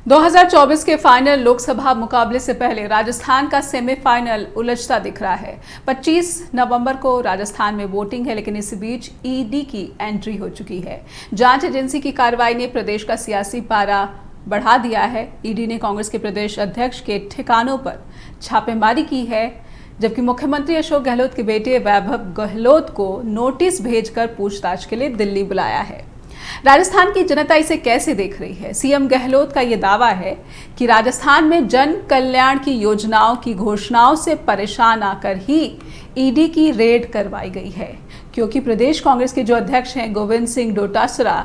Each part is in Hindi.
2024 के फाइनल लोकसभा मुकाबले से पहले राजस्थान का सेमीफाइनल उलझता दिख रहा है। 25 नवंबर को राजस्थान में वोटिंग है, लेकिन इस बीच ईडी की एंट्री हो चुकी है। जांच एजेंसी की कार्रवाई ने प्रदेश का सियासी पारा बढ़ा दिया है। ईडी ने कांग्रेस के प्रदेश अध्यक्ष के ठिकानों पर छापेमारी की है, जबकि मुख्यमंत्री अशोक गहलोत के बेटे वैभव गहलोत को नोटिस भेजकर पूछताछ के लिए दिल्ली बुलाया है। राजस्थान की जनता इसे कैसे देख रही है? सीएम गहलोत का यह दावा है कि राजस्थान में जन कल्याण की योजनाओं की घोषणाओं से परेशान आकर ही ईडी की रेड करवाई गई है, क्योंकि प्रदेश कांग्रेस के जो अध्यक्ष हैं गोविंद सिंह डोटासरा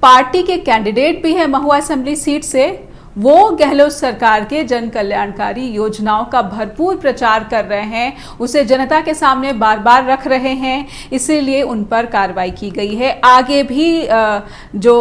पार्टी के कैंडिडेट भी हैं महुआ असेंबली सीट से। वो गहलोत सरकार के जन कल्याणकारी योजनाओं का भरपूर प्रचार कर रहे हैं, उसे जनता के सामने बार बार रख रहे हैं, इसीलिए उन पर कार्रवाई की गई है। आगे भी जो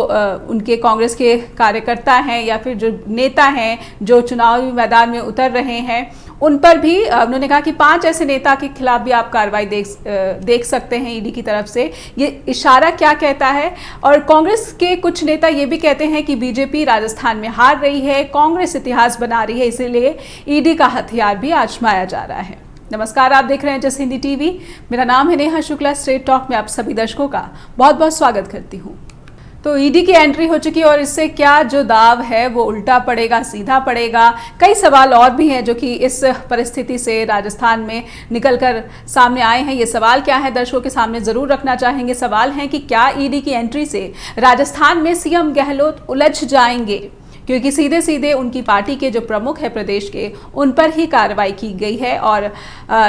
उनके कांग्रेस के कार्यकर्ता हैं या फिर जो नेता हैं जो चुनावी मैदान में उतर रहे हैं, उन पर भी उन्होंने कहा कि 5 ऐसे नेता के खिलाफ भी आप कार्रवाई देख सकते हैं ईडी की तरफ से। ये इशारा क्या कहता है? और कांग्रेस के कुछ नेता ये भी कहते हैं कि बीजेपी राजस्थान में हार रही है, कांग्रेस इतिहास बना रही है, इसीलिए ईडी का हथियार भी आजमाया जा रहा है। नमस्कार, आप देख रहे हैं जस हिंदी टीवी। मेरा नाम है नेहा शुक्ला। स्ट्रेट टॉक में आप सभी दर्शकों का बहुत बहुत स्वागत करती हूँ। तो ईडी की एंट्री हो चुकी है और इससे क्या जो दाव है वो उल्टा पड़ेगा, सीधा पड़ेगा? कई सवाल और भी हैं जो कि इस परिस्थिति से राजस्थान में निकलकर सामने आए हैं। ये सवाल क्या है, दर्शकों के सामने जरूर रखना चाहेंगे। सवाल है कि क्या ईडी की एंट्री से राजस्थान में सीएम गहलोत उलझ जाएंगे, क्योंकि सीधे सीधे उनकी पार्टी के जो प्रमुख है प्रदेश के, उन पर ही कार्रवाई की गई है और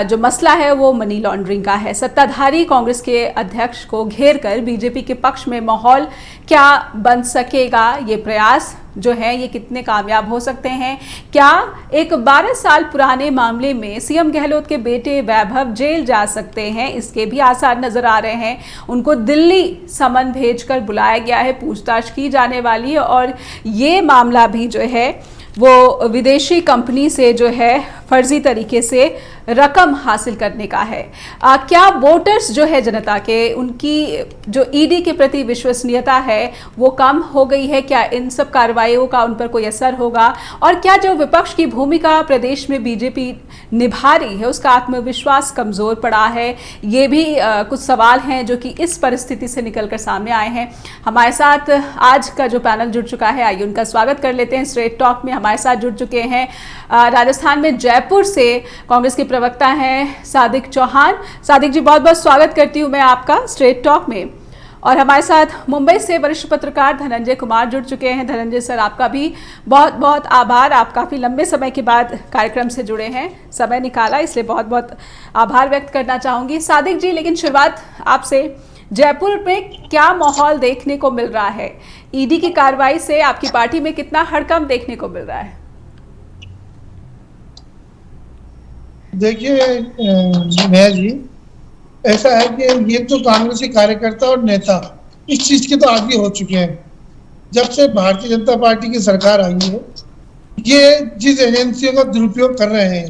जो मसला है वो मनी लॉन्ड्रिंग का है। सत्ताधारी कांग्रेस के अध्यक्ष को घेर कर बीजेपी के पक्ष में माहौल क्या बन सकेगा? ये प्रयास जो है ये कितने कामयाब हो सकते हैं? क्या एक 12 साल पुराने मामले में सीएम गहलोत के बेटे वैभव जेल जा सकते हैं? इसके भी आसार नजर आ रहे हैं। उनको दिल्ली समन भेजकर बुलाया गया है, पूछताछ की जाने वाली है और ये मामला भी जो है वो विदेशी कंपनी से जो है फर्जी तरीके से रकम हासिल करने का है। क्या वोटर्स जो है जनता के, उनकी जो ईडी के प्रति विश्वसनीयता है वो कम हो गई है? क्या इन सब कार्रवाइयों का उन पर कोई असर होगा? और क्या जो विपक्ष की भूमिका प्रदेश में बीजेपी निभा रही है उसका आत्मविश्वास कमज़ोर पड़ा है? ये भी कुछ सवाल हैं जो कि इस परिस्थिति से निकलकर सामने आए हैं। हमारे साथ आज का जो पैनल जुड़ चुका है, आइए उनका स्वागत कर लेते हैं। स्ट्रेट टॉक में हमारे साथ जुड़ चुके हैं राजस्थान में जयपुर से कांग्रेस के प्रवक्ता हैं सादिक चौहान। सादिक जी, बहुत बहुत स्वागत करती हूं मैं आपका स्ट्रेट टॉक में। और हमारे साथ मुंबई से वरिष्ठ पत्रकार धनंजय कुमार जुड़ चुके हैं। धनंजय सर, आपका भी बहुत बहुत आभार। आप काफ़ी लंबे समय के बाद कार्यक्रम से जुड़े हैं, समय निकाला, इसलिए बहुत बहुत आभार व्यक्त करना चाहूँगी। सादिक जी, लेकिन शुरुआत आपसे, जयपुर में क्या माहौल देखने को मिल रहा है? ईडी की कार्रवाई से आपकी पार्टी में कितना हड़कंप देखने को मिल रहा है? देखिए नेहा जी, ऐसा है कि ये तो कांग्रेसी कार्यकर्ता और नेता इस चीज के तो आदी हो चुके हैं। जब से भारतीय जनता पार्टी की सरकार आई है, ये जिस एजेंसियों का दुरुपयोग कर रहे हैं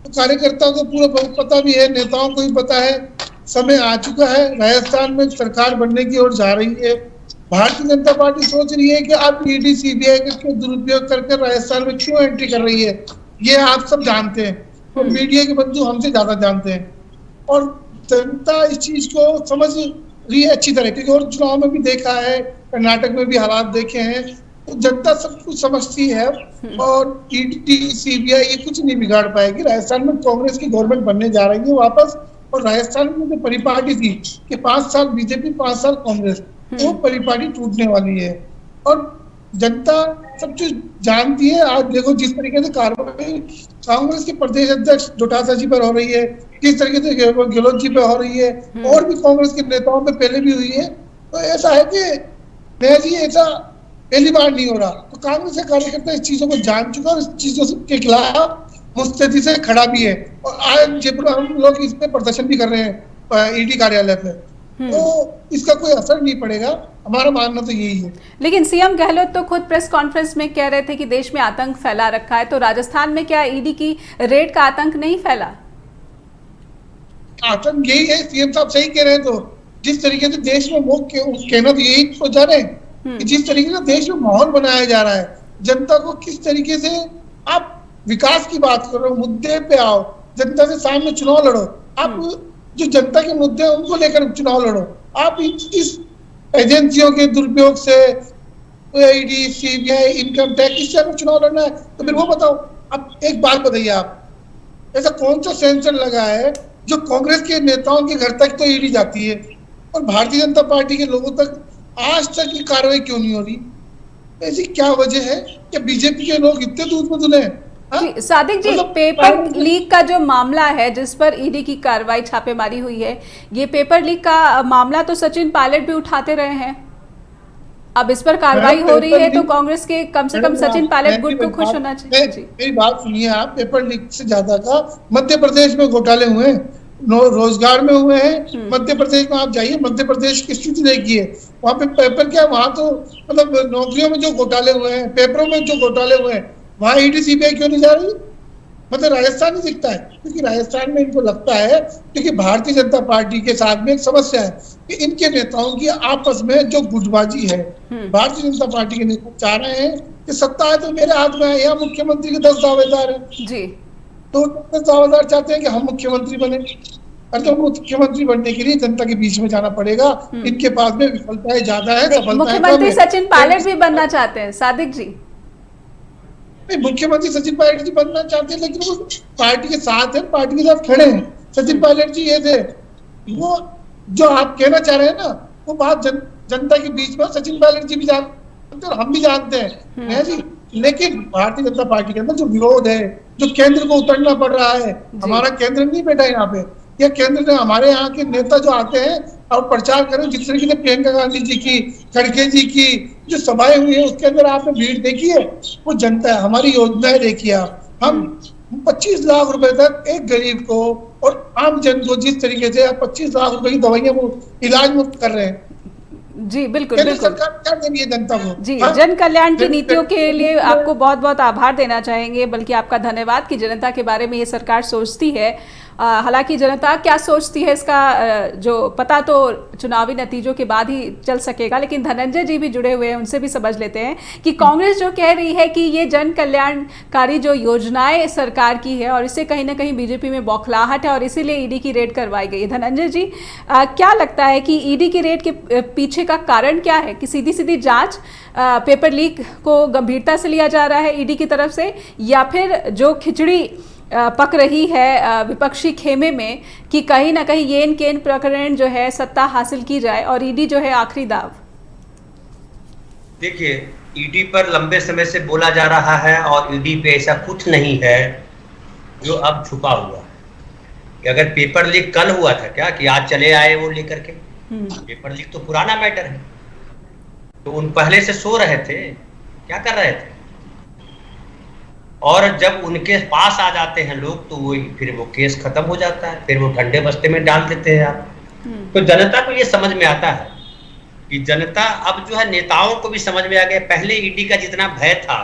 तो कार्यकर्ताओं को पूरा पता भी है, नेताओं को भी पता है। समय आ चुका है, राजस्थान में सरकार बनने की ओर जा रही है। भारतीय जनता पार्टी सोच रही है कि आप ईडी सीबीआई का दुरुपयोग करके राजस्थान में क्यों एंट्री कर रही है, ये आप सब जानते हैं और मीडिया के बंधु हमसे ज्यादा जानते हैं। और जनता इस चीज को समझ रही है अच्छी तरह, क्योंकि और चुनाव में भी देखा है, कर्नाटक में भी हालात देखे हैं, तो जनता सब कुछ समझती है और ईडी सीबीआई ये कुछ नहीं बिगाड़ पाएगी। राजस्थान में कांग्रेस की गवर्नमेंट बनने जा रही है वापस, और राजस्थान में जो परिपाटी थी कि 5 साल बीजेपी 5 साल कांग्रेस, वो परिपाटी टूटने वाली है और जनता सब चीज जानती है। आज देखो जिस तरीके से कार्रवाई कांग्रेस के प्रदेश अध्यक्ष डोटासरा जी पर हो रही है, किस तरीके से गहलोत जी पे हो रही है, और भी कांग्रेस के नेताओं पे पहले भी हुई है। तो ऐसा है कि नेहा जी, ऐसा पहली बार नहीं हो रहा। तो कांग्रेस के कार्यकर्ता इस चीजों को जान चुका और इस चीजों के खिलाफ मुस्तैदी से खड़ा भी है। और आज जयपुर हम लोग इस पे प्रदर्शन भी कर रहे हैं ईडी कार्यालय पे, तो इसका कोई असर नहीं पड़ेगा, हमारा मानना तो यही है। लेकिन सीएम गहलोत तो खुद प्रेस कॉन्फ्रेंस में कह रहे थे कि देश में आतंक फैला रखा है, तो राजस्थान में क्या ईडी की रेड का आतंक नहीं फैला? आतंक यही है, सीएम साहब सही कह रहे हैं। तो जिस तरीके से देश में वो कहना तो यही सोचा रहे हैं कि जिस तरीके से देश में माहौल बनाया जा रहा है, जनता को किस तरीके से आप विकास की बात करो, मुद्दे पे आओ, जनता से सामने चुनाव लड़ो। आप जो जनता के मुद्दे हैं उनको लेकर चुनाव लड़ो। आप इस एजेंसियों के दुरुपयोग से, ईडी, सीबीआई, इनकम टैक्स, इससे अगर चुनाव लड़ना है तो फिर वो बताओ। अब एक बात बताइए, आप ऐसा कौन सा सेंसर लगा है जो कांग्रेस के नेताओं के घर तक तो ईडी जाती है और भारतीय जनता पार्टी के लोगों तक आज तक ये कार्रवाई क्यों नहीं हो रही? ऐसी क्या वजह है कि बीजेपी के लोग इतने दूध में धुले हैं? जी सादिक जी, मतलब पेपर लीक का जो मामला है जिस पर ईडी की कार्रवाई, छापेमारी हुई है, ये पेपर लीक का मामला तो सचिन पायलट भी उठाते रहे हैं। अब इस पर कार्रवाई हो रही है तो कांग्रेस के कम से कम सचिन पायलट गुट को खुश होना चाहिए। जी मेरी बात सुनिए आप, पेपर लीक से ज्यादा का मध्य प्रदेश में घोटाले हुए हैं, रोजगार में हुए हैं। मध्य प्रदेश में आप जाइए, मध्य प्रदेश की स्थिति देखिए, वहाँ पे पेपर क्या, वहाँ तो मतलब नौकरियों में जो घोटाले हुए हैं, पेपरों में जो घोटाले हुए हैं, वहाँ ईडी सीबीआई क्यों नहीं जा रही? मतलब राजस्थान ही दिखता है, क्योंकि राजस्थान में इनको लगता है, क्योंकि भारतीय जनता पार्टी के साथ में एक समस्या है कि इनके नेताओं की आपस में जो गुटबाजी है। भारतीय जनता पार्टी के नेता चाह रहे हैं कि सत्ता है तो मेरे हाथ में है, यहाँ मुख्यमंत्री के 10 दावेदार हैं जी, तो 10 दावेदार चाहते हैं कि हम मुख्यमंत्री बने। अरे तो मुख्यमंत्री बनने के लिए जनता के बीच में जाना पड़ेगा। इनके पास में विफलताएं ज्यादा है, सफलताएं मुख्यमंत्री सचिन पायलट भी बनना चाहते हैं सादिक जी। मुख्यमंत्री सचिन पायलट जी बनना चाहते हैं, लेकिन वो पार्टी के साथ है, पार्टी के साथ खड़े हैं। सचिन पायलट जी ये थे, वो जो आप कहना चाह रहे हैं ना, वो बात जनता के बीच में सचिन पायलट जी भी जानते हैं और हम भी जानते हैं जी। लेकिन भारतीय जनता पार्टी के अंदर जो विरोध है, जो केंद्र को उतरना पड़ रहा है, हमारा केंद्र नहीं बैठा यहाँ पे, यह केंद्र ने हमारे यहाँ के नेता जो आते हैं और प्रचार करें, जिस तरीके से प्रियंका गांधी जी की, खड़गे जी की जो सभाएं हुई है, उसके अंदर आपने भीड़ देखी है? वो जनता है, हमारी योजनाएं देखिए आप। हम 25 लाख रुपए तक एक गरीब को और आम जन को जिस तरीके से 25 लाख रुपए की दवाइयां वो इलाज मुफ्त कर रहे हैं। जी बिल्कुल केंद्र बिल्कुल सरकार क्या दे रही है जनता को? जी, जन कल्याण की नीतियों के लिए आपको बहुत बहुत आभार देना चाहेंगे, बल्कि आपका धन्यवाद कि जनता के बारे में ये सरकार सोचती है। हालांकि जनता क्या सोचती है इसका जो पता तो चुनावी नतीजों के बाद ही चल सकेगा, लेकिन धनंजय जी भी जुड़े हुए हैं, उनसे भी समझ लेते हैं कि कांग्रेस जो कह रही है कि ये जन कल्याणकारी जो योजनाएं सरकार की है और इससे कहीं ना कहीं बीजेपी में बौखलाहट है और इसीलिए ईडी की रेड करवाई गई है। धनंजय जी, क्या लगता है कि ईडी की रेड के पीछे का कारण क्या है? कि सीधी सीधी जांच, पेपर लीक को गंभीरता से लिया जा रहा है ईडी की तरफ से, या फिर जो खिचड़ी पक रही है विपक्षी खेमे में कि कहीं ना कहीं येन केन प्रकरण जो है सत्ता हासिल की जाए और ईडी जो है आखिरी दाव? देखिए, ईडी पर लंबे समय से बोला जा रहा है और ईडी पे ऐसा कुछ नहीं है जो अब छुपा हुआ है। कि अगर पेपर लीक कल हुआ था क्या कि आज चले आए वो लेकर के? पेपर लीक तो पुराना मैटर है, तो उन पहले से सो रहे थे, क्या कर रहे थे? और जब उनके पास आ जाते हैं लोग तो वो फिर वो केस खत्म हो जाता है, फिर वो ठंडे बस्ते में डाल देते हैं आप। तो जनता को ये समझ में आता है कि जनता अब जो है नेताओं को भी समझ में आ गया। पहले ईडी का जितना भय था,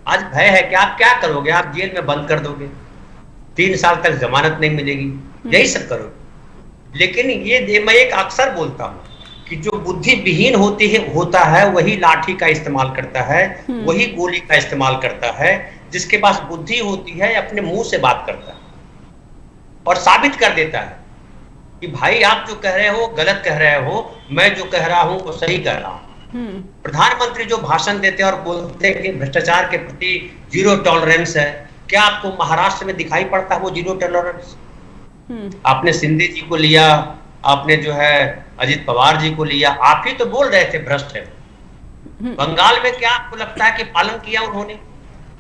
आज भय है कि आप क्या करोगे? आप जेल में बंद कर दोगे, 3 साल तक जमानत नहीं मिलेगी, यही सब करोगे। लेकिन ये मैं एक अक्सर बोलता हूँ कि जो बुद्धि विहीन होता है वही लाठी का इस्तेमाल करता है, वही गोली का इस्तेमाल करता है। जिसके पास बुद्धि होती है अपने मुंह से बात करता है और साबित कर देता है कि भाई आप जो कह रहे हो गलत कह रहे हो, मैं जो कह रहा हूं वो सही कह रहा हूं। प्रधानमंत्री जो भाषण देते हैं और बोलते हैं कि भ्रष्टाचार के प्रति 0 टॉलरेंस है, क्या आपको महाराष्ट्र में दिखाई पड़ता है वो 0 टॉलरेंस? आपने शिंदे जी को लिया, आपने जो है अजित पवार जी को लिया, आप ही तो बोल रहे थे भ्रष्ट है। बंगाल में क्या आपको लगता है कि पालन किया उन्होंने?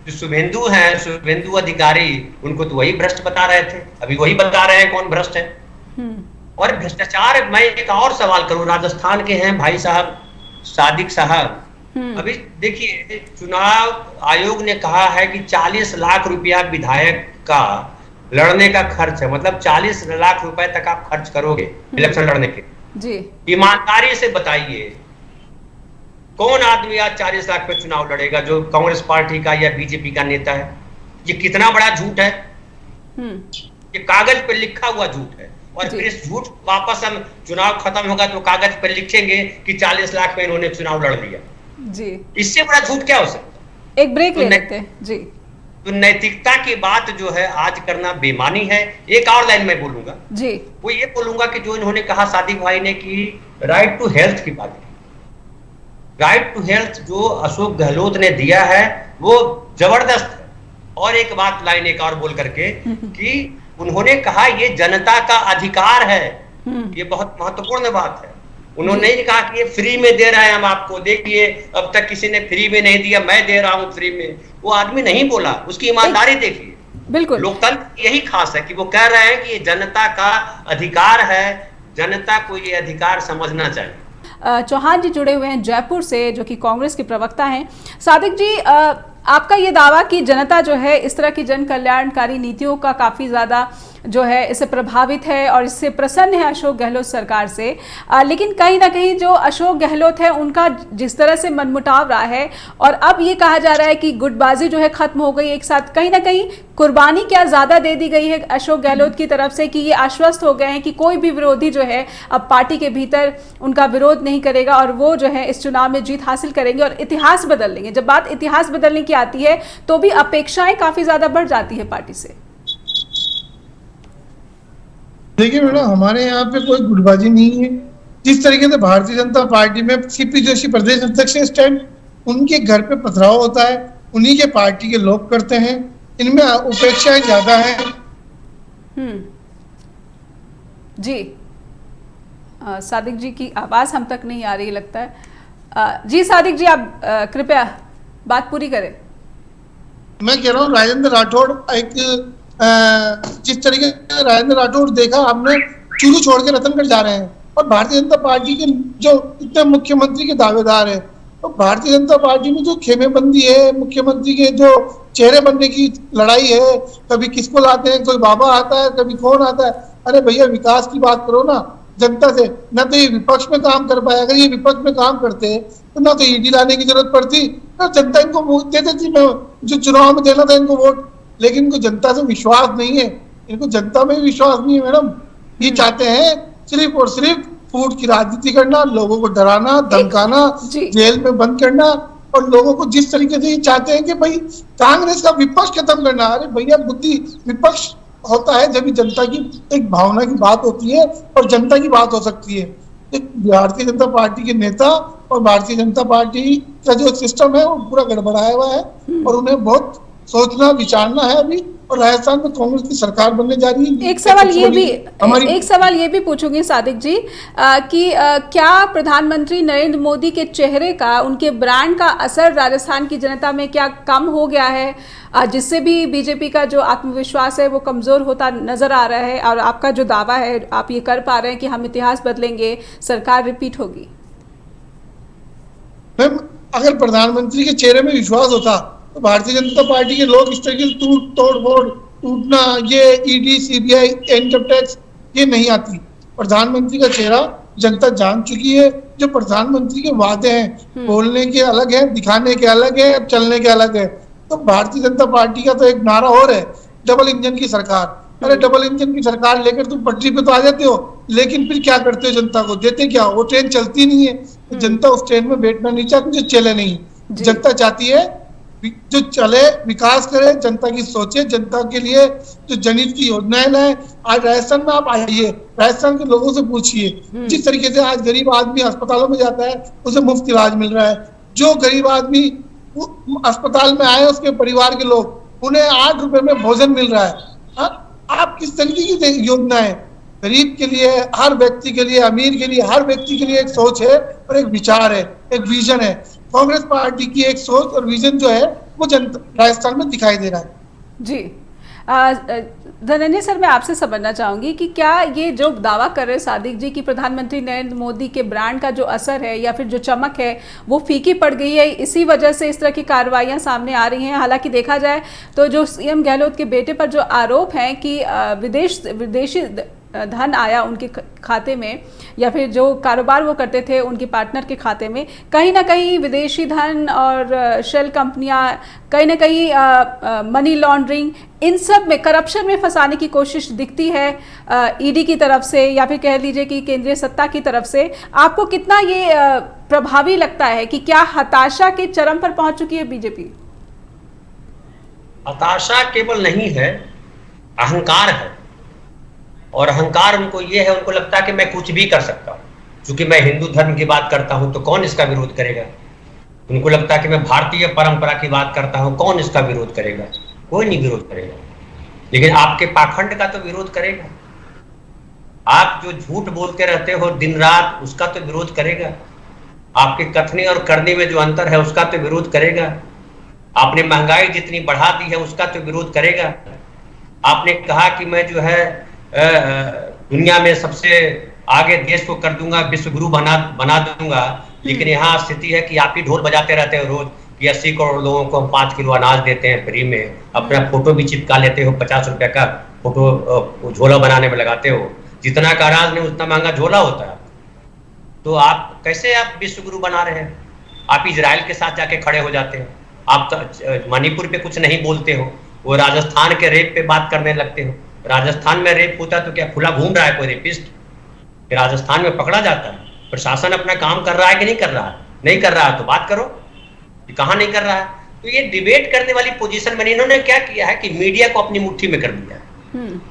जो शुभेंदु हैं, शुभेंदु अधिकारी, उनको तो वही भ्रष्ट बता रहे थे, अभी वही बता रहे हैं कौन भ्रष्ट है। और भ्रष्टाचार, मैं एक और सवाल करूं, राजस्थान के हैं भाई साहब सादिक साहब, अभी देखिए चुनाव आयोग ने कहा है कि 40 लाख रुपया विधायक का लड़ने का खर्च है, मतलब 40 लाख रुपए तक आप खर्च करोगे इलेक्शन लड़ने के। जी ईमानदारी से बताइए कौन आदमी आज 40 लाख पे चुनाव लड़ेगा जो कांग्रेस पार्टी का या बीजेपी का नेता है? ये कितना बड़ा झूठ है, ये कागज पे लिखा हुआ झूठ है। और फिर इस झूठ वापस हम चुनाव खत्म होगा तो कागज पे लिखेंगे कि 40 लाख में इन्होंने चुनाव लड़ लिया। जी इससे बड़ा झूठ क्या हो सकता? एक ब्रेक ले लेते हैं जी। तो नैतिकता की बात जो है आज करना बेमानी है। एक और लाइन मैं बोलूंगा जी, वो ये बोलूंगा कि जो इन्होंने कहा सादिक भाई ने कि राइट टू हेल्थ की बात की, राइट टू हेल्थ जो अशोक गहलोत ने दिया है वो जबरदस्त है। और एक बात लाइन एक और बोल करके कि उन्होंने कहा ये जनता का अधिकार है, ये बहुत महत्वपूर्ण बात है। उन्होंने नहीं कहा कि ये फ्री में दे रहे हैं हम आपको, देखिए अब तक किसी ने फ्री में नहीं दिया, मैं दे रहा हूं फ्री में। वो आदमी नहीं बोला, उसकी ईमानदारी देखिए। बिल्कुल लोकतंत्र यही खास है कि वो कह रहे हैं कि ये जनता का अधिकार है, जनता को ये अधिकार समझना चाहिए। चौहान जी जुड़े हुए हैं जयपुर से, जो कि कांग्रेस के प्रवक्ता हैं। सादिक जी, आपका ये दावा कि जनता जो है इस तरह की जन कल्याणकारी नीतियों का काफ़ी ज़्यादा जो है इससे प्रभावित है और इससे प्रसन्न है अशोक गहलोत सरकार से, लेकिन कहीं ना कहीं जो अशोक गहलोत है उनका जिस तरह से मनमुटाव रहा है और अब ये कहा जा रहा है कि गुटबाजी जो है खत्म हो गई, एक साथ कहीं ना कहीं कुर्बानी क्या ज़्यादा दे दी गई है अशोक गहलोत की तरफ से कि ये आश्वस्त हो गए हैं कि कोई भी विरोधी जो है अब पार्टी के भीतर उनका विरोध नहीं करेगा और वो जो है इस चुनाव में जीत हासिल करेंगे और इतिहास बदल लेंगे। जब बात इतिहास बदलने की आती है तो भी अपेक्षाएं काफ़ी ज़्यादा बढ़ जाती है पार्टी से। देखिए मैडम, हमारे यहाँ पे कोई गुटबाजी नहीं है। जिस तरीके से भारतीय जनता पार्टी में सीपी जोशी प्रदेश अध्यक्ष स्टैंड, उनके घर पे पथराव होता है, उन्हीं के पार्टी के लोग करते हैं, इनमें उपेक्षाएं ज्यादा है। जी, सादिक जी की आवाज हम तक नहीं आ रही लगता है। जी सादिक जी, आप कृपया बात पूरी करें। मैं कह रहा हूँ राजेंद्र राठौड़ एक जिस तरीके से राजेंद्र राठौड़ देखा आपने, चूरू छोड़ के रतनगढ़ जा रहे हैं और भारतीय जनता पार्टी के जो इतने मुख्यमंत्री के दावेदार है, तो भारतीय जनता पार्टी में जो खेमेबंदी है, मुख्यमंत्री के जो चेहरे बनने की लड़ाई है, कभी किसको लाते हैं, कोई बाबा आता है, कभी कौन आता है। अरे भैया, विकास की बात करो ना जनता से। ना तो ये विपक्ष में काम कर पाए, अगर ये विपक्ष में काम करते तो ना तो ईडी लाने की जरूरत पड़ती, ना जनता इनको वोट दे देती। जो चुनाव में देना था इनको वोट, लेकिन इनको जनता से विश्वास नहीं है, इनको जनता में विश्वास नहीं है मैडम। ये चाहते हैं सिर्फ और सिर्फ फूट की राजनीति करना, लोगों को डराना, धमकाना, जेल में बंद करना, और लोगों को जिस तरीके से ये चाहते हैं कि भाई कांग्रेस का विपक्ष खत्म करना। अरे भैया, बुद्धि विपक्ष होता है जब जनता की एक भावना की बात होती है और जनता की बात हो सकती है। भारतीय जनता पार्टी के नेता और भारतीय जनता पार्टी का जो सिस्टम है वो पूरा गड़बड़ाया हुआ है और उन्हें बहुत सोचना विचारना है अभी। और राजस्थान में कांग्रेस की सरकार बनने जा रही है। एक सवाल ये भी पूछूंगी सादिक जी कि क्या प्रधानमंत्री नरेंद्र मोदी के चेहरे का, उनके ब्रांड का असर राजस्थान की जनता में क्या कम हो गया है, जिससे भी बीजेपी का जो आत्मविश्वास है वो कमजोर होता नजर आ रहा है? और आपका जो दावा है, आप ये कर पा रहे हैं कि हम इतिहास बदलेंगे, सरकार रिपीट होगी? मैम, अगर प्रधानमंत्री के चेहरे में विश्वास होता तो भारतीय जनता पार्टी के लोग इस तरीके से टूटना, ये ईडी, सीबीआई, इनकम टैक्स, ये नहीं आती। प्रधानमंत्री का चेहरा जनता जान चुकी है। जो प्रधानमंत्री के वादे हैं, बोलने के अलग है, दिखाने के अलग है, चलने के अलग है। तो भारतीय जनता पार्टी का तो एक नारा और है, डबल इंजन की सरकार। अरे डबल इंजन की सरकार लेकर तुम पटरी पे तो आ जाते हो, लेकिन फिर क्या करते हो? जनता को देते क्या? वो ट्रेन चलती नहीं है, तो जनता उस ट्रेन में बैठना नहीं चाहती जो चले नहीं। जनता चाहती है जो चले, विकास करे, जनता की सोचे, जनता के लिए जो जनहित की योजनाएं लाए। आज राजस्थान में आप आइए, राजस्थान के लोगों से पूछिए, जिस तरीके से आज गरीब आदमी अस्पतालों में जाता है उसे मुफ्त इलाज मिल रहा है। जो गरीब आदमी अस्पताल में आए, उसके परिवार के लोग, उन्हें 8 रुपए में भोजन मिल रहा है। आप किस तरीके की योजना है? गरीब के लिए, हर व्यक्ति के लिए, अमीर के लिए, हर व्यक्ति के लिए एक सोच है और एक विचार है, एक विजन है। कांग्रेस पार्टी की एक सोच और विजन जो है वो जनता राजस्थान में दिखाई दे रहा है। जी, धनंजय सर, मैं आपसे समझना चाहूंगी कि क्या ये जो दावा कर रहे सादिक जी कि प्रधानमंत्री नरेंद्र मोदी के ब्रांड का जो असर है या फिर जो चमक है वो फीकी पड़ गई है, इसी वजह से इस तरह की कार्रवाइयां सामने आ रही हैं? हालांकि देखा जाए तो जो सीएम गहलोत के बेटे पर जो आरोप हैं कि विदेशी धन आया उनके खाते में या फिर जो कारोबार वो करते थे उनके पार्टनर के खाते में, कहीं ना कहीं विदेशी धन और शेल कंपनियां, कहीं ना कहीं मनी लॉन्ड्रिंग, इन सब में, करप्शन में फंसाने की कोशिश दिखती है ईडी की तरफ से या फिर कह लीजिए कि केंद्रीय सत्ता की तरफ से। आपको कितना ये प्रभावी लगता है कि क्या हताशा के चरम पर पहुंच चुकी है बीजेपी? हताशा केवल नहीं है, अहंकार है। और अहंकार उनको ये है, उनको लगता है कि मैं कुछ भी कर सकता हूँ, क्योंकि मैं हिंदू धर्म की बात करता हूं तो कौन इसका विरोध करेगा। उनको लगता है कि मैं भारतीय परंपरा की बात करता हूं, कौन इसका विरोध करेगा, कोई नहीं विरोध करेगा। लेकिन आपके पाखंड का तो विरोध करेगा। आप जो झूठ बोलते रहते हो दिन रात, उसका तो विरोध करेगा। आपके कथनी और करने में जो अंतर है उसका तो विरोध करेगा। आपने महंगाई जितनी बढ़ा दी है उसका तो विरोध करेगा। आपने कहा कि मैं जो है दुनिया में सबसे आगे देश को कर दूंगा, विश्व गुरु बना दूंगा, लेकिन यहाँ स्थिति है कि आप ही ढोल बजाते रहते हो रोज कि 80 करोड़ लोगों को हम 5 किलो अनाज देते हैं फ्री में, अपना फोटो भी चिपका लेते हो, 50 रुपए का फोटो झोला बनाने में लगाते हो, जितना का अनाज नहीं उतना महंगा झोला होता है। तो आप कैसे आप विश्व गुरु बना रहे हैं? आप इजराइल के साथ जाके खड़े हो जाते हो, आप तो मणिपुर पे कुछ नहीं बोलते हो, वो राजस्थान के रेप पे बात करने लगते हो। राजस्थान में रेप होता तो क्या खुला घूम रहा है कोई रेपिस्ट? राजस्थान में पकड़ा जाता है। प्रशासन अपना काम कर रहा है कि नहीं कर रहा है? नहीं कर रहा है तो बात करो कि कहाँ नहीं कर रहा है। तो ये डिबेट करने वाली पोजीशन में इन्होंने क्या किया है कि मीडिया को अपनी मुट्ठी में कर दिया है।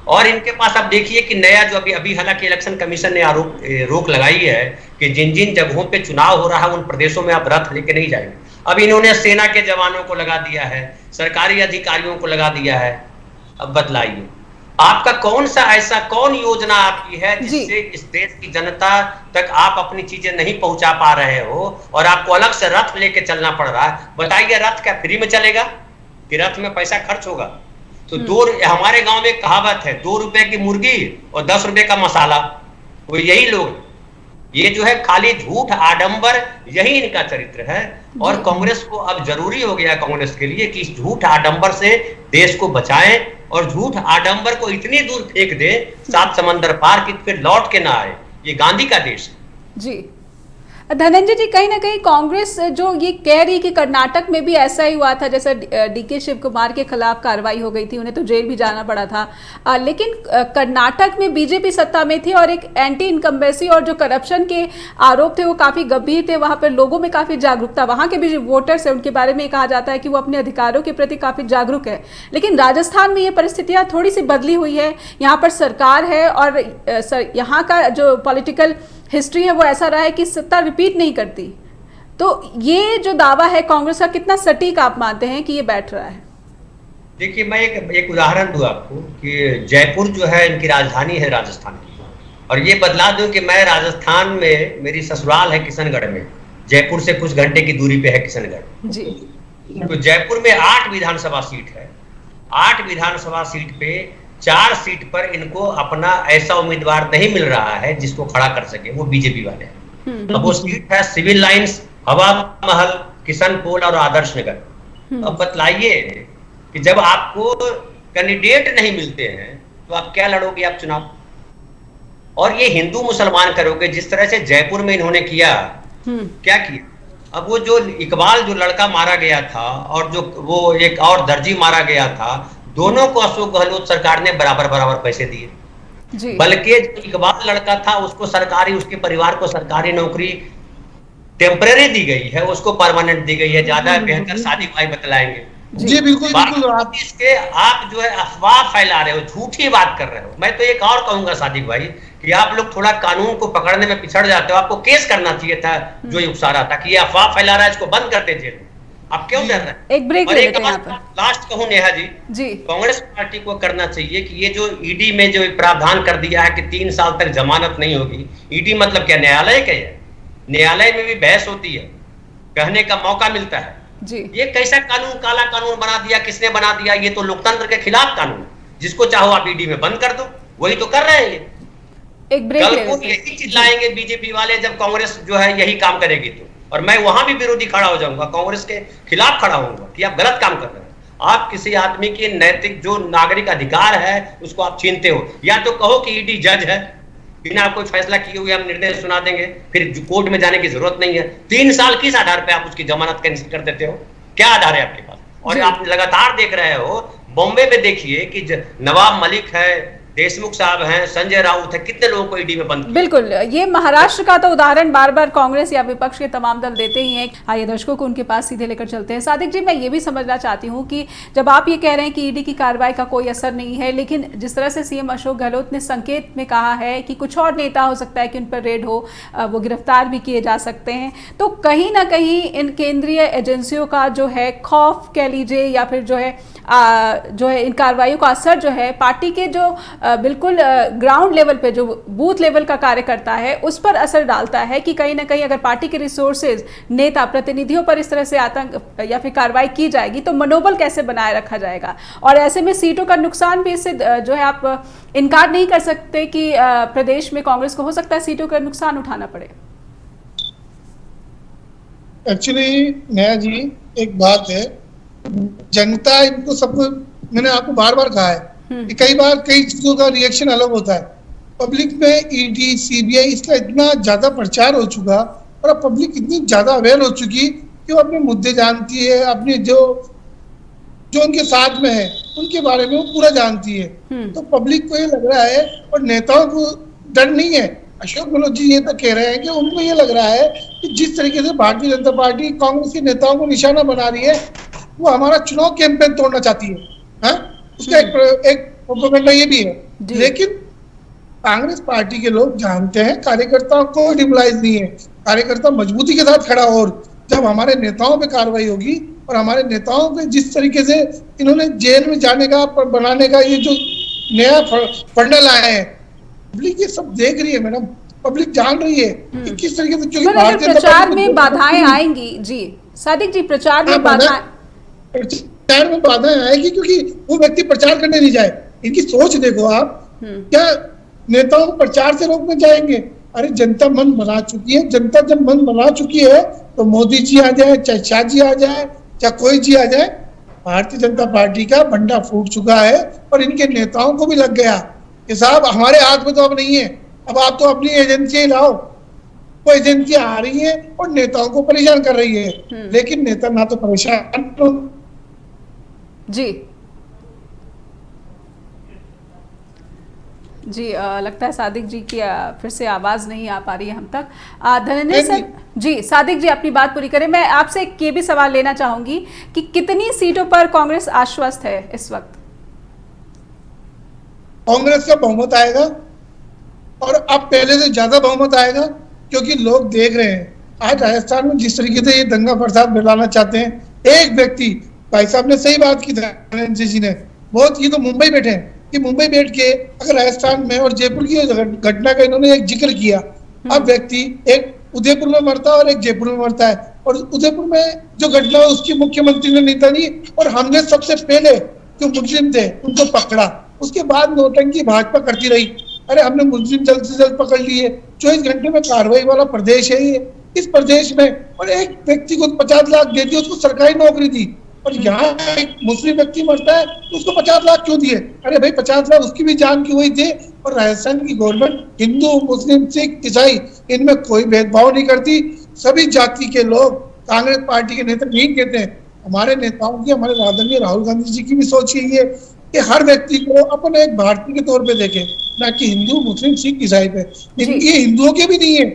और इनके पास आप देखिए कि नया जो अभी हालांकि इलेक्शन कमीशन ने रोक लगाई है कि जिन जिन जगहों पे चुनाव हो रहा है उन प्रदेशों में आप रथ लेके नहीं जाएंगे। अब इन्होंने सेना के जवानों को लगा दिया है, सरकारी अधिकारियों को लगा दिया है। अब बतलाइए आपका कौन योजना आपकी है जिससे इस देश की जनता तक आप अपनी चीजें नहीं पहुंचा पा रहे हो और आपको अलग से रथ लेके चलना पड़ रहा है? बताइए, रथ क्या फ्री में चलेगा कि रथ में पैसा खर्च होगा? तो हमारे गांव में एक कहावत है, 2 रुपए की मुर्गी और 10 रुपए का मसाला। वो यही लोग, ये जो है खाली झूठ आडंबर, यही इनका चरित्र है। और कांग्रेस को अब जरूरी हो गया कांग्रेस के लिए कि इस झूठ आडंबर से देश को बचाएं और झूठ आडंबर को इतनी दूर फेंक दे 7 समंदर पार कि फिर लौट के ना आए। ये गांधी का देश है। जी धनंजय जी, कहीं ना कहीं कांग्रेस जो ये कह रही कि कर्नाटक में भी ऐसा ही हुआ था, जैसे डीके शिव कुमार के खिलाफ कार्रवाई हो गई थी, उन्हें तो जेल भी जाना पड़ा था, लेकिन कर्नाटक में बीजेपी सत्ता में थी और एक एंटी इनकम्बेंसी और जो करप्शन के आरोप थे वो काफ़ी गंभीर थे। वहाँ पर लोगों में काफ़ी जागरूकता, वहाँ के भी जो वोटर्स हैं उनके बारे में कहा जाता है कि वो अपने अधिकारों के प्रति काफ़ी जागरूक है। लेकिन राजस्थान में ये परिस्थितियाँ थोड़ी सी बदली हुई है। यहाँ पर सरकार है और यहाँ का जो पॉलिटिकल हिस्ट्री है वो ऐसा रहा है कि सत्ता रिपीट नहीं करती। तो ये जो दावा है कांग्रेस का, कितना सटीक आप मानते हैं कि ये बैठ रहा है? देखिए, मैं एक उदाहरण दूं आपको कि जयपुर जो है इनकी राजधानी है राजस्थान की, और ये बदला दूं कि मैं राजस्थान में, मेरी ससुराल है किशनगढ़ में, जयपुर से कुछ घंटे की दूरी पे है किशनगढ़ जी। तो जयपुर में 8 विधानसभा सीट है। 8 विधानसभा सीट पे 4 सीट पर इनको अपना ऐसा उम्मीदवार नहीं मिल रहा है जिसको खड़ा कर सके, वो बीजेपी वाले हैं। अब वो सीट है सिविल लाइंस, हवा महल, किशनपोल और आदर्श नगर। अब बतलाइए कि जब आपको कैंडिडेट नहीं मिलते हैं तो आप क्या लड़ोगे आप चुनाव? और ये हिंदू मुसलमान करोगे जिस तरह से जयपुर में इन्होंने किया। क्या किया? अब वो जो इकबाल जो लड़का मारा गया था और जो वो एक और दर्जी मारा गया था, दोनों को अशोक गहलोत सरकार ने बराबर पैसे दिए। बल्कि इकबाल लड़का था उसको सरकारी, उसके परिवार को सरकारी नौकरी टेम्परेरी दी गई है, उसको परमानेंट दी गई है। ज्यादा बेहतर सादिक भाई बतलाएंगे। जी बिल्कुल बिल्कुल। इसके आप जो है अफवाह फैला रहे हो, झूठी बात कर रहे हो। मैं तो एक और कहूंगा सादिक भाई कि आप लोग थोड़ा कानून को पकड़ने में पिछड़ जाते हो। आपको केस करना चाहिए था जो ये उकसा रहा था कि ये अफवाह फैला रहा है, इसको बंद करते जेल। आप क्यों डर रहे हैं? एक ब्रेक ले लेते हैं यहाँ पर। लास्ट कहूं नेहा जी, कांग्रेस पार्टी को करना चाहिए कि ये जो ईडी में जो प्रावधान कर दिया है कि 3 साल तक जमानत नहीं होगी। ईडी मतलब क्या, न्यायालय क्या है? न्यायालय में भी बहस होती है, कहने का मौका मिलता है जी। ये कैसा कानून, काला कानून बना दिया? किसने बना दिया? ये तो लोकतंत्र के खिलाफ कानून। जिसको चाहो आप ईडी में बंद कर दो, वही तो कर रहे हैं ये। एक ब्रेक ले लेते हैं। यही चिल्लाएंगे बीजेपी वाले जब कांग्रेस जो है यही काम करेगी तो, और मैं वहां भी विरोधी खड़ा हो जाऊंगा, कांग्रेस के खिलाफ खड़ा होऊंगा कि आप गलत काम कर रहे हैं। आप किसी आदमी के नैतिक जो नागरिक अधिकार है उसको आप छीनते हो। या तो कहो कि ईडी जज है, बिना कोई फैसला किए हुए हम निर्देश सुना देंगे, फिर कोर्ट में जाने की जरूरत नहीं है। 3 साल किस आधार पर आप उसकी जमानत कैंसिल कर देते हो? क्या आधार है आपके पास? और आप लगातार देख रहे हो, बॉम्बे में देखिए कि नवाब मलिक है, देशमुख साहब हैं, संजय राउत है, कितने लोगों को ईडी में बंद किया। बिल्कुल, ये महाराष्ट्र का तो उदाहरण बार बार कांग्रेस या विपक्ष के तमाम दल देते ही हैं। आइए दर्शकों को उनके पास सीधे लेकर चलते हैं। सादिक जी, मैं ये भी समझना चाहती हूँ कि जब आप ये कह रहे हैं कि ईडी की कार्रवाई का कोई असर नहीं है, लेकिन जिस तरह से सीएम अशोक गहलोत ने संकेत में कहा है कि कुछ और नेता हो सकता है कि उन पर रेड हो, वो गिरफ्तार भी किए जा सकते हैं, तो कहीं ना कहीं इन केंद्रीय एजेंसियों का जो है खौफ कह लीजिए या फिर जो है इन कार्रवाइयों का असर जो है पार्टी के जो बिल्कुल ग्राउंड लेवल पे जो बूथ लेवल का कार्यकर्ता है उस पर असर डालता है कि कहीं ना कहीं अगर पार्टी के रिसोर्सेज, नेता, प्रतिनिधियों पर इस तरह से आतंक या फिर कार्रवाई की जाएगी तो मनोबल कैसे बनाए रखा जाएगा। और ऐसे में सीटों का नुकसान भी इससे जो है आप इनकार नहीं कर सकते कि प्रदेश में कांग्रेस को हो सकता है सीटों का नुकसान उठाना पड़े। एक्चुअली नया जी, एक बात है, जनता इनको सबको, मैंने आपको बार बार कहा है कि कई बार कई चीजों का रिएक्शन अलग होता है। पब्लिक में ईडी, सीबीआई इसका इतना ज्यादा प्रचार हो चुका और अब पब्लिक इतनी ज्यादा अवेयर हो चुकी कि वो अपने मुद्दे जानती है, अपने जो उनके साथ में है उनके बारे में वो पूरा जानती है। तो पब्लिक को ये लग रहा है और नेताओं को डर नहीं है। अशोक गहलोत जी ये तो कह रहे हैं कि उनको ये लग रहा है कि जिस तरीके से भारतीय जनता पार्टी कांग्रेस के नेताओं को निशाना बना रही है वो हमारा चुनाव कैंपेन तोड़ना चाहती है। उसका एक प्रोपेगेंडा ये भी है। लेकिन कांग्रेस पार्टी के लोग जानते हैं कार्यकर्ताओं को डिमोलाइज नहीं है, कार्यकर्ता मजबूती के साथ खड़ा। और जब हमारे नेताओं पे कार्रवाई होगी और हमारे नेताओं पे जिस तरीके से इन्होंने जेल में जाने का बनाने का ये जो नया फंडा लाए हैं, पब्लिक ये सब देख रही है मैडम, पब्लिक जान रही है कि किस तरीके से, क्योंकि भारतीय प्रचार में बाधाएं आएंगी। जी सादिक जी, प्रचार में बाधाएं आएगी क्योंकि वो व्यक्ति प्रचार करने नहीं जाए। इनकी सोच देखो आप, क्या नेताओं को प्रचार से रोकने जाएंगे? अरे जनता मन बना चुकी है। जनता जब मन बना चुकी है तो मोदी जी आ जाए, चाहे शाह जी आ जाए, चाहे कोई जी आ जाए, भारतीय जनता पार्टी का भंडा फूट चुका है और इनके नेताओं को भी लग गया कि साहब हमारे हाथ में तो अब नहीं है, अब आप तो अपनी एजेंसियां लाओ। वो एजेंसियां आ रही है और नेताओं को परेशान कर रही है, लेकिन नेता ना तो परेशान जी लगता है सादिक जी की फिर से आवाज नहीं आ पा रही है हम तक। धनंजय सर जी, सादिक जी अपनी बात पूरी करें। मैं आपसे ये भी सवाल लेना चाहूंगी कि कितनी सीटों पर कांग्रेस आश्वस्त है इस वक्त? कांग्रेस का बहुमत आएगा और अब पहले से ज्यादा बहुमत आएगा, क्योंकि लोग देख रहे हैं आज राजस्थान में जिस तरीके से ये दंगा फसाद फैलाना चाहते हैं। एक व्यक्ति, भाई साहब ने सही बात की धनंजय जी ने, बहुत, ये तो मुंबई बैठे हैं कि मुंबई बैठ के अगर राजस्थान में और जयपुर की घटना का इन्होंने एक जिक्र किया। अब व्यक्ति एक उदयपुर में मरता है और एक जयपुर में मरता है, और उदयपुर में जो घटना है उसकी मुख्यमंत्री ने निंदा की और हमने सबसे पहले जो मुस्लिम थे उनको पकड़ा। उसके बाद नौटंकी भाजपा करती रही। अरे हमने मुस्लिम जल्द से जल्द पकड़ लिए। 24 घंटे में कार्रवाई वाला प्रदेश है ये। इस प्रदेश में और एक व्यक्ति को 50 लाख दे दिए, उसको सरकारी नौकरी दी, और यहाँ एक मुस्लिम व्यक्ति मरता है तो उसको 50 लाख क्यों दिए? अरे भाई 50 लाख उसकी भी जान की वही थे। और राजस्थान की गवर्नमेंट हिंदू, मुस्लिम, सिख, ईसाई इनमें कोई भेदभाव नहीं करती। सभी जाति के लोग कांग्रेस पार्टी के नेता नहीं कहते हैं। हमारे नेताओं की, हमारे आदरणीय राहुल गांधी जी की भी सोच यही है कि हर व्यक्ति को अपने एक भारतीय के तौर पे देखें, ना कि हिंदू, मुस्लिम, सिख, ईसाई पे। ये हिंदुओं के भी नहीं है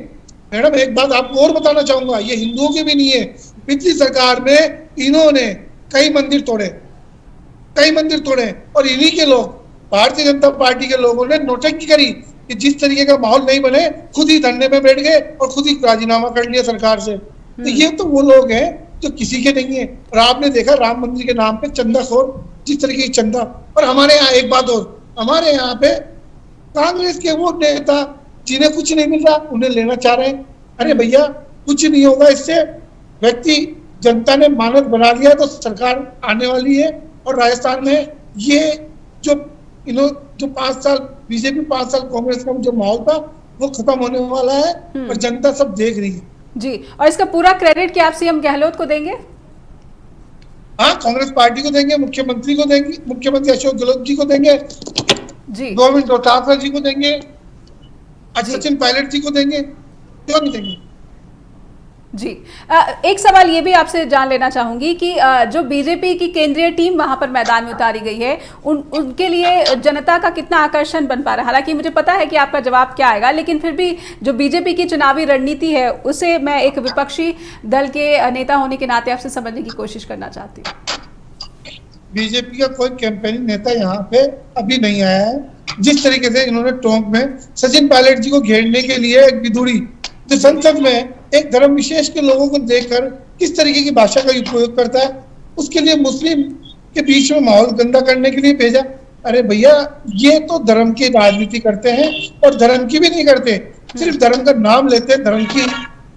मैडम। एक बात आपको और बताना चाहूंगा, ये हिंदुओं के भी नहीं है। पिछली सरकार में इन्होंने कई मंदिर तोड़े और इन्हीं के लोग, भारतीय जनता पार्टी के लोगों ने नोटंकी करी कि जिस तरीके का माहौल नहीं बने, खुद ही धरने में बैठ गए और खुद ही राजीनामा कर लिया सरकार से। तो ये तो वो लोग हैं जो किसी के नहीं है। और आपने देखा राम मंदिर के नाम पे चंदाखोर, जिस तरीके की चंदा। और हमारे यहाँ एक बात और, हमारे यहाँ पे कांग्रेस के वो नेता जिन्हें कुछ नहीं मिल रहा उन्हें लेना चाह रहे हैं। अरे भैया कुछ नहीं होगा इससे। व्यक्ति, जनता ने मानद बना लिया तो सरकार आने वाली है। और राजस्थान में ये जो 5 साल बीजेपी, 5 साल कांग्रेस का जो माहौल था वो खत्म होने वाला है और जनता सब देख रही है जी। और इसका पूरा क्रेडिट क्या आप सीएम गहलोत को देंगे? हाँ, कांग्रेस पार्टी को देंगे, मुख्यमंत्री को देंगे, मुख्यमंत्री अशोक गहलोत जी को देंगे जी, गोविंद डोटासरा जी को देंगे, सचिन पायलट जी को देंगे। क्यों नहीं देंगे? जी, एक सवाल ये भी आपसे जान लेना चाहूंगी कि जो बीजेपी की केंद्रीय टीम वहां पर मैदान में उतारी गई है, उनके लिए जनता का कितना आकर्षण बन पा रहा है? हालांकि मुझे पता है कि आपका जवाब क्या आएगा, लेकिन फिर भी जो बीजेपी की चुनावी रणनीति है उसे मैं एक विपक्षी दल के नेता होने के नाते आपसे समझने की कोशिश करना चाहती हूँ। बीजेपी का कोई कैंपेनिंग नेता यहाँ पे अभी नहीं आया है। जिस तरीके से इन्होंने टोंक में सचिन पायलट जी को घेरने के लिए एक विधुड़ी जो संसद में एक धर्म विशेष के लोगों को देखकर किस तरीके की भाषा का उपयोग करता है, उसके लिए मुस्लिम के बीच में माहौल गंदा करने के लिए भेजा। अरे भैया, ये तो धर्म की राजनीति करते हैं और धर्म की भी नहीं करते, सिर्फ धर्म का नाम लेते हैं, धर्म की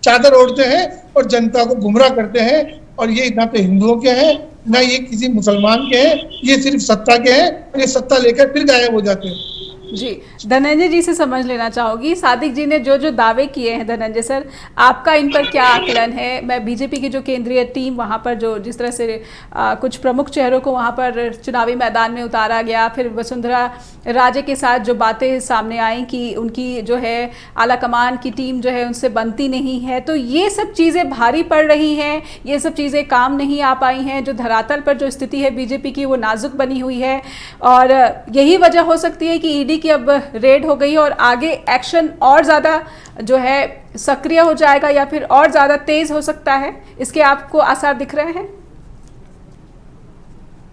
चादर ओढ़ते हैं और जनता को गुमराह करते हैं। और ये ना तो हिंदुओं के हैं ना ये किसी मुसलमान के हैं, ये सिर्फ सत्ता के हैं और ये सत्ता लेकर फिर गायब हो जाते हैं। जी, धनंजय जी से समझ लेना चाहूंगी, सादिक जी ने जो जो दावे किए हैं, धनंजय सर आपका इन पर क्या आकलन है? मैं बीजेपी की जो केंद्रीय टीम वहां पर जो जिस तरह से कुछ प्रमुख चेहरों को वहां पर चुनावी मैदान में उतारा गया, फिर वसुंधरा राजे के साथ जो बातें सामने आई कि उनकी जो है आला कमान की टीम जो है उनसे बनती नहीं है, तो ये सब चीज़ें भारी पड़ रही हैं, ये सब चीज़ें काम नहीं आ पाई हैं, जो धरातल पर जो स्थिति है बीजेपी की वो नाजुक बनी हुई है, और यही वजह हो सकती है कि ईडी की अब रेड हो गई और आगे एक्शन और ज़्यादा जो है सक्रिय हो जाएगा या फिर और ज़्यादा तेज हो सकता है। इसके आपको आसार दिख रहे हैं?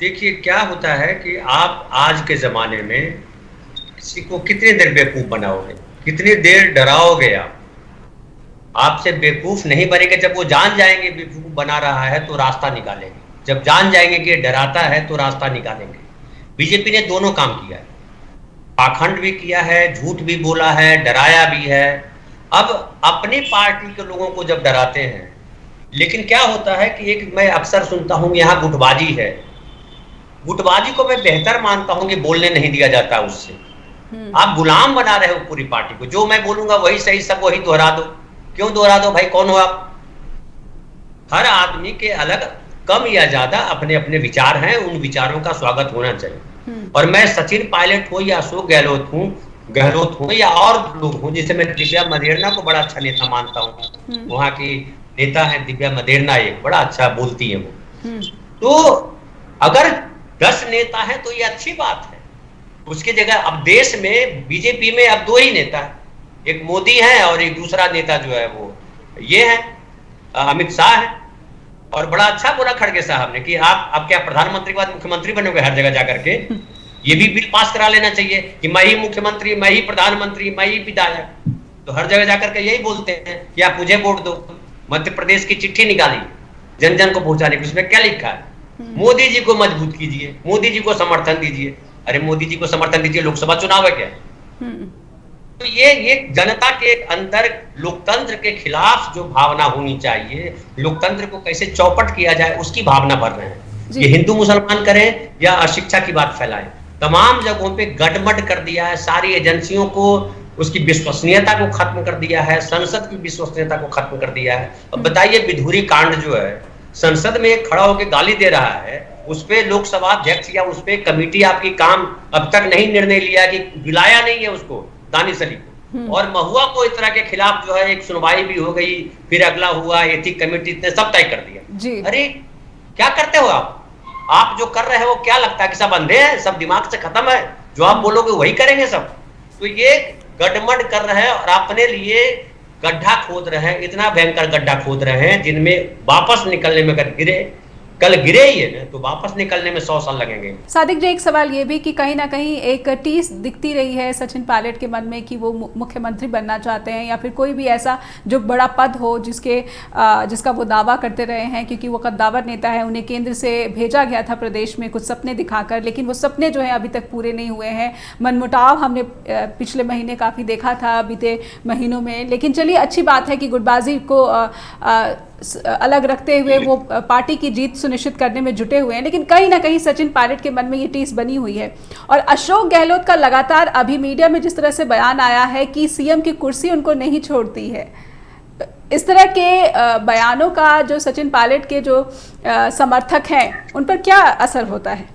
देखिए, क्या होता है कि आप आज के ज़माने में किसी को कितनी देर बेवकूफ़ बनाओगे, कितनी देर डराओगे? आपसे बेवकूफ़ नहीं बनेंगे। जब वो जान जाएंगे बेवकूफ़ बना रहा है तो रास्ता निकालेंगे, जब जान जाएंगे कि डराता है तो रास्ता निकालेंगे। बीजेपी ने दोनों काम किया है, पाखंड भी किया है, झूठ भी बोला है, डराया भी है। अब अपनी पार्टी के लोगों को जब डराते हैं, लेकिन क्या होता है कि एक मैं अक्सर सुनता हूँ यहाँ गुटबाजी है। गुटबाजी को मैं बेहतर मानता हूँ कि बोलने नहीं दिया जाता उससे। आप गुलाम बना रहे हो पूरी पार्टी को, जो मैं बोलूंगा वही सही, सब वही दोहरा दो। क्यों दोहरा दो भाई? कौन हो आप? हर आदमी के अलग कम या ज्यादा अपने अपने विचार हैं, उन विचारों का स्वागत होना चाहिए। और मैं सचिन पायलट हो या अशोक गहलोत हूँ या और लोग हूँ, जैसे मैं दिव्या मदेरणा को बड़ा अच्छा नेता मानता हूँ, वहाँ की नेता है दिव्या मदेरणा, एक बड़ा अच्छा बोलती है वो। तो अगर 10 नेता है तो ये अच्छी बात है। उसकी जगह अब देश में बीजेपी में अब 2 ही नेता है, एक मोदी है और एक दूसरा नेता जो है वो ये है अमित शाह है। और बड़ा अच्छा बोला खड़गे साहब ने कि आप क्या प्रधानमंत्री के बाद मुख्यमंत्री बनोगे हर जगह जाकर के? ये भी बिल पास करा लेना चाहिए कि मैं ही मुख्यमंत्री, मैं ही प्रधानमंत्री, मैं ही विधायक। तो हर जगह जाकर के यही बोलते हैं कि आप मुझे वोट दो। मध्य प्रदेश की चिट्ठी निकाली जन जन को पहुंचाने की, उसमें क्या लिखा है? मोदी जी को मजबूत कीजिए, मोदी जी को समर्थन दीजिए। अरे मोदी जी को समर्थन दीजिए, लोकसभा चुनाव है क्या? तो ये जनता के अंदर लोकतंत्र के खिलाफ जो भावना होनी चाहिए, लोकतंत्र को कैसे चौपट किया जाए उसकी भावना भर रहे हैं। ये हिंदू मुसलमान करें या अशिक्षा की बात फैलाएं, तमाम जगहों पे गड़बड़ कर दिया है। सारी एजेंसियों को, उसकी विश्वसनीयता को खत्म कर दिया है, संसद की विश्वसनीयता को खत्म कर दिया है। अब बताइए, विधुरी कांड जो है, संसद में खड़ा होकर गाली दे रहा है, उस पे लोकसभा अध्यक्ष या उस पे कमेटी आपकी काम अब तक नहीं निर्णय लिया कि बुलाया नहीं है उसको, दानिश अली को। और महुआ को इस तरह के खिलाफ जो है एक सुनवाई भी हो गई, फिर अगला हुआ एथिक कमेटी ने सब तय कर दिया। अरे क्या करते हो आप जो कर रहे हो क्या लगता है कि सब अंधे हैं, सब दिमाग से खत्म है, जो आप बोलोगे वही करेंगे सब? तो ये गड़बड़ कर रहे हैं और अपने लिए गड्ढा खोद रहे हैं, इतना भयंकर गड्ढा खोद रहे हैं जिनमें वापस निकलने में कल गिरे ही है तो वापस निकलने में 100 साल लगेंगे। सादिक जी, एक सवाल ये भी कि कहीं ना कहीं एक टीस दिखती रही है सचिन पायलट के मन में कि वो मुख्यमंत्री बनना चाहते हैं या फिर कोई भी ऐसा जो बड़ा पद हो जिसका वो दावा करते रहे हैं, क्योंकि वो कद्दावर नेता है, उन्हें केंद्र से भेजा गया था प्रदेश में कुछ सपने दिखाकर, लेकिन वो सपने जो है अभी तक पूरे नहीं हुए हैं। मनमुटाव हमने पिछले महीने काफ़ी देखा था, बीते महीनों में। लेकिन चलिए, अच्छी बात है कि गुटबाजी को अलग रखते हुए वो पार्टी की जीत सुनिश्चित करने में जुटे हुए हैं, लेकिन कहीं ना कहीं सचिन पायलट के मन में ये टीस बनी हुई है। और अशोक गहलोत का लगातार अभी मीडिया में जिस तरह से बयान आया है कि सीएम की कुर्सी उनको नहीं छोड़ती है, इस तरह के बयानों का जो सचिन पायलट के जो समर्थक हैं उन पर क्या असर होता है?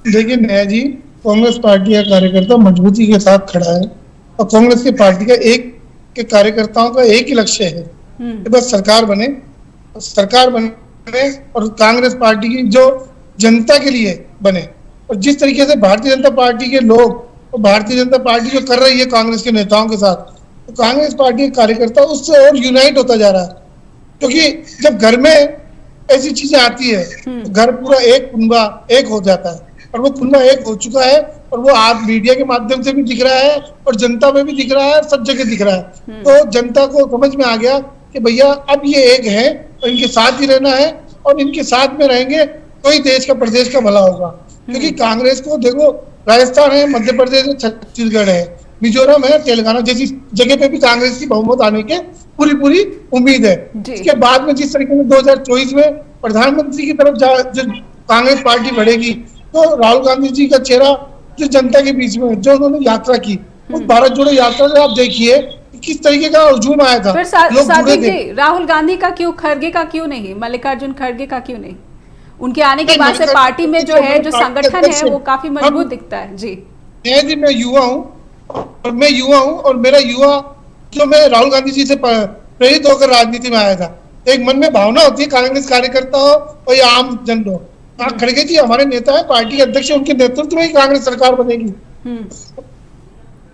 देखिए नया जी, कांग्रेस पार्टी का कार्यकर्ता मजबूती के साथ खड़ा है और कांग्रेस की पार्टी का एक के कार्यकर्ताओं का एक ही लक्ष्य है कि बस सरकार बने और कांग्रेस पार्टी की जो जनता के लिए बने। और जिस तरीके से भारतीय जनता पार्टी के लोग और भारतीय जनता पार्टी जो कर रही है कांग्रेस के नेताओं के साथ, तो कांग्रेस पार्टी के कार्यकर्ता उससे और यूनाइट होता जा रहा है। क्योंकि जब घर में ऐसी चीजें आती है तो घर पूरा एक कुनबा एक हो जाता है, और वो कुनबा एक हो चुका है, और वो आप मीडिया के माध्यम से भी दिख रहा है और जनता में भी दिख रहा है, सब जगह दिख रहा है। तो जनता को समझ में आ गया कि भैया अब ये एक है और इनके साथ ही रहना है, और इनके साथ में रहेंगे तो ही देश का प्रदेश का भला होगा। क्योंकि कांग्रेस को देखो, राजस्थान है, मध्य प्रदेश है, छत्तीसगढ़ है, मिजोरम है, तेलंगाना जैसी जगह पे भी कांग्रेस की बहुमत आने के पूरी उम्मीद है। इसके बाद में जिस तरीके में 2024 में प्रधानमंत्री की तरफ जो कांग्रेस पार्टी बढ़ेगी, तो राहुल गांधी जी का चेहरा जो जनता के बीच में जो उन्होंने यात्रा की, उस भारत जोड़ो यात्रा से आप देखिए किस तरीके का हुजूम आया था। सादिक जी, राहुल गांधी का क्यों, खड़गे का क्यों नहीं, मल्लिकार्जुन खड़गे का क्यों नहीं? उनके आने के बाद से पार्टी में जो है, जो संगठन है वो काफी मजबूत दिखता है। जी मैं युवा हूँ और मेरा युवा जो मैं राहुल गांधी जी से प्रेरित होकर राजनीति में आया था। एक मन में भावना होती है, कांग्रेस कार्यकर्ता हो और या आम जन हो। खड़गे जी हमारे नेता है, पार्टी अध्यक्ष, उनके नेतृत्व में ही कांग्रेस सरकार बनेगी।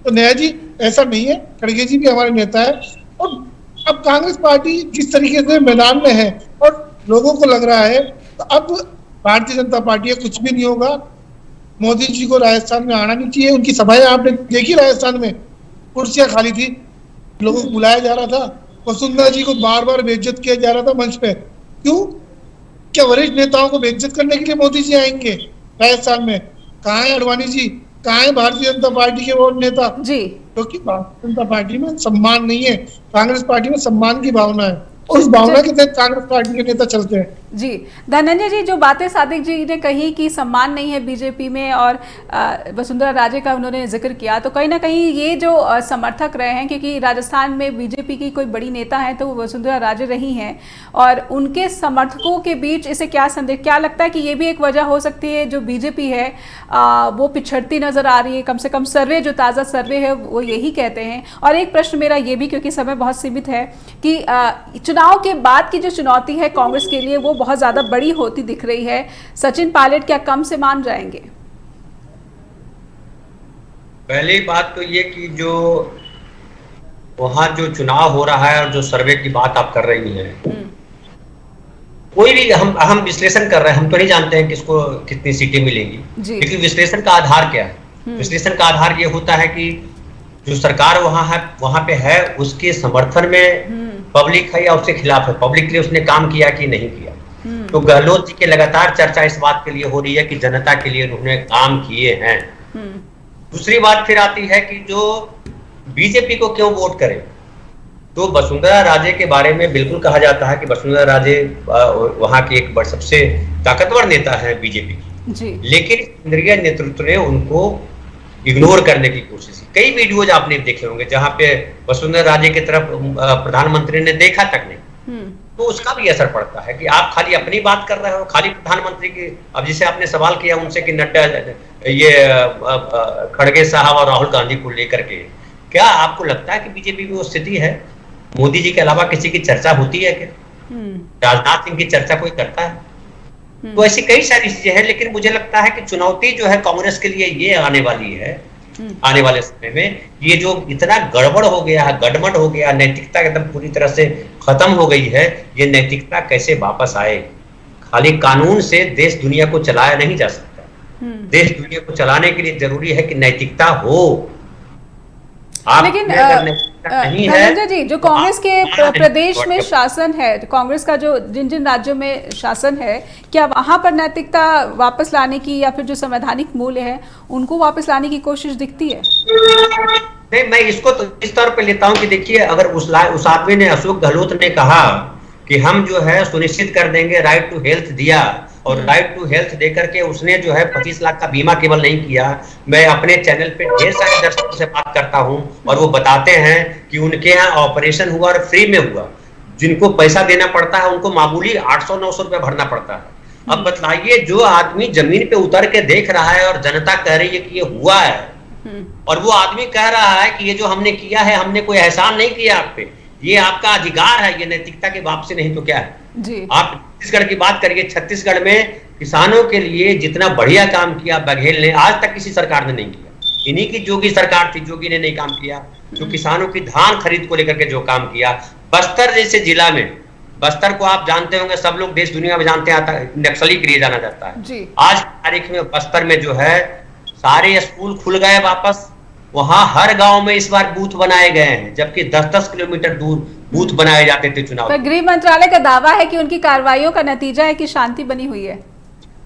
तो नया जी ऐसा नहीं है, खड़गे जी भी हमारे नेता है। और अब कांग्रेस पार्टी जिस तरीके से मैदान में है और लोगों को लग रहा है, तो अब भारतीय जनता पार्टी कुछ भी नहीं होगा। मोदी जी को राजस्थान में आना नहीं चाहिए। उनकी सभाएं आपने देखी, राजस्थान में कुर्सियां खाली थी, लोगों को बुलाया जा रहा था, वसुंधरा जी को बार बार बेइज्जत किया जा रहा था मंच पे। क्यों? क्या वरिष्ठ नेताओं को बेइज्जत करने के लिए मोदी जी आएंगे राजस्थान में? कहाँ है अडवाणी जी, कहाँ है भारतीय जनता पार्टी के वो नेता जी? क्योंकि भारतीय जनता पार्टी में सम्मान नहीं है, कांग्रेस पार्टी में सम्मान की भावना है, और उस भावना के तहत कांग्रेस पार्टी के नेता चलते हैं। जी धनंजय जी, जो बातें सादिक जी ने कही कि सम्मान नहीं है बीजेपी में, और वसुंधरा राजे का उन्होंने जिक्र किया, तो कहीं ना कहीं ये जो समर्थक रहे हैं, क्योंकि राजस्थान में बीजेपी की कोई बड़ी नेता है तो वो वसुंधरा राजे रही हैं, और उनके समर्थकों के बीच इसे क्या संदेश, क्या लगता है कि ये भी एक वजह हो सकती है जो बीजेपी है वो पिछड़ती नजर आ रही है? कम से कम सर्वे, जो ताज़ा सर्वे है वो यही कहते हैं। और एक प्रश्न मेरा ये भी, क्योंकि समय बहुत सीमित है, कि चुनाव के बाद की जो चुनौती है कांग्रेस के लिए वो बहुत ज्यादा बड़ी होती दिख रही है। सचिन पायलट क्या कम से मान जाएंगे? पहली बात तो ये कि जो वहां जो चुनाव हो रहा है और जो सर्वे की बात आप कर रही हैं, कोई भी हम विश्लेषण कर रहे हैं, हम तो नहीं जानते हैं किसको कितनी सीटें मिलेंगी, लेकिन विश्लेषण का आधार क्या है? विश्लेषण का आधार ये होता है कि जो सरकार वहां पे है उसके समर्थन में पब्लिक है या उसके खिलाफ है, पब्लिक के लिए उसने काम किया कि नहीं किया। तो गहलोत जी की लगातार चर्चा इस बात के लिए हो रही है कि जनता के लिए उन्होंने काम किए हैं। दूसरी बात फिर आती है कि जो बीजेपी को क्यों वोट करें, तो वसुंधरा राजे के बारे में बिल्कुल कहा जाता है कि वसुंधरा राजे वहां की एक सबसे ताकतवर नेता है बीजेपी की, लेकिन केंद्रीय नेतृत्व ने उनको इग्नोर करने की कोशिश की। कई वीडियोज आपने देखे होंगे जहां पे वसुंधरा राजे की तरफ प्रधानमंत्री ने देखा तक नहीं, तो उसका भी असर पड़ता है कि आप खाली अपनी बात कर रहे हो, खाली प्रधानमंत्री की। अब जिसे आपने सवाल किया उनसे कि नड्डा, ये खड़गे साहब और राहुल गांधी को लेकर के, क्या आपको लगता है कि बीजेपी में वो स्थिति है? मोदी जी के अलावा किसी की चर्चा होती है क्या? राजनाथ सिंह की चर्चा कोई करता है? तो ऐसी कई सारी चीजें हैं, लेकिन मुझे लगता है कि चुनौती जो है कांग्रेस के लिए ये आने वाली है, आने वाले समय में, ये जो इतना गड़बड़ हो गया है, गड़बड़ हो गया, नैतिकता एकदम पूरी तरह से खत्म हो गई है, ये नैतिकता कैसे वापस आए? खाली कानून से देश दुनिया को चलाया नहीं जा सकता। देश दुनिया को चलाने के लिए जरूरी है कि नैतिकता हो। लेकिन धनंजय जी, जो कांग्रेस के प्रदेश में शासन है, कांग्रेस का जो जिन राज्यों में शासन है, क्या वहां पर नैतिकता वापस लाने की या फिर जो संवैधानिक मूल्य है उनको वापस लाने की कोशिश दिखती है? नहीं, मैं इसको तो इस तौर पे लेता हूं कि देखिए, अगर उस आदमी ने, अशोक गहलोत ने कहा कि हम जो है सुनिश्चित कर देंगे, राइट टू हेल्थ दिया, और राइट टू हेल्थ देकर के उसने जो है 25 लाख का बीमा केवल नहीं किया। मैं अपने चैनल पे ढेर सारे दर्शकों से बात करता हूं और वो बताते हैं कि उनके यहाँ ऑपरेशन हुआ और फ्री में हुआ। जिनको पैसा देना पड़ता है उनको मामूली 800-900 रुपए भरना पड़ता है। अब बताइए, जो आदमी जमीन पे उतर के देख रहा है और जनता कह रही है कि ये हुआ है, और वो आदमी कह रहा है कि ये जो हमने किया है, हमने कोई एहसान नहीं किया आप पे, ये आपका अधिकार है, ये नैतिकता की वापसी नहीं तो क्या है। जी। आप छत्तीसगढ़ की बात करिए, छत्तीसगढ़ में किसानों के लिए जितना बढ़िया काम किया बघेल ने, आज तक किसी सरकार ने नहीं किया। इन्हीं की जोगी सरकार थी, जोगी ने नहीं काम किया। जो किसानों की धान खरीद को लेकर के जो काम किया, बस्तर जैसे जिला में, बस्तर को आप जानते होंगे, सब लोग देश दुनिया में जानते हैं, नक्सली के लिए जाना जाता है जी। आज तारीख में बस्तर में जो है सारे स्कूल खुल गए वापस, वहां हर गांव में इस बार बूथ बनाए गए हैं, जबकि 10-10 किलोमीटर दूर बूथ बनाए जाते थे चुनाव। पर गृह मंत्रालय का दावा है कि उनकी कार्रवाइयों का नतीजा है कि शांति बनी हुई है।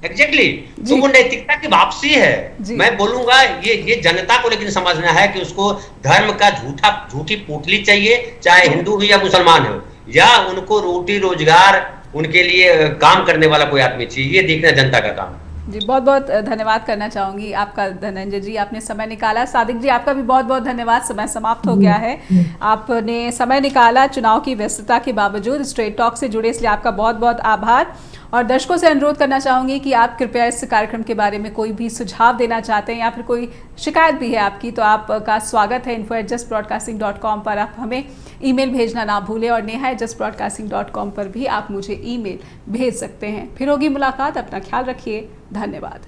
एग्जैक्टली, तो वो नैतिकता की वापसी है। मैं बोलूंगा ये जनता को लेकिन समझना है कि उसको धर्म का झूठी पोटली चाहिए, चाहे हिंदू हो या मुसलमान हो, या उनको रोटी रोजगार उनके लिए काम करने वाला कोई आदमी चाहिए, ये देखना जनता का काम। जी, बहुत बहुत धन्यवाद करना चाहूंगी आपका धनंजय जी, आपने समय निकाला। सादिक जी, आपका भी बहुत बहुत धन्यवाद, समय समाप्त हो गया है, आपने समय निकाला चुनाव की व्यस्तता के बावजूद स्ट्रेट टॉक से जुड़े, इसलिए आपका बहुत बहुत आभार। और दर्शकों से अनुरोध करना चाहूंगी कि आप कृपया इस कार्यक्रम के बारे में कोई भी सुझाव देना चाहते हैं या फिर कोई शिकायत भी है आपकी, तो आपका स्वागत है info@justbroadcasting.com पर, आप हमें ईमेल भेजना ना भूलें, और neha@justbroadcasting.com पर भी आप मुझे ईमेल भेज सकते हैं। फिर होगी मुलाकात, अपना ख्याल रखिए, धन्यवाद।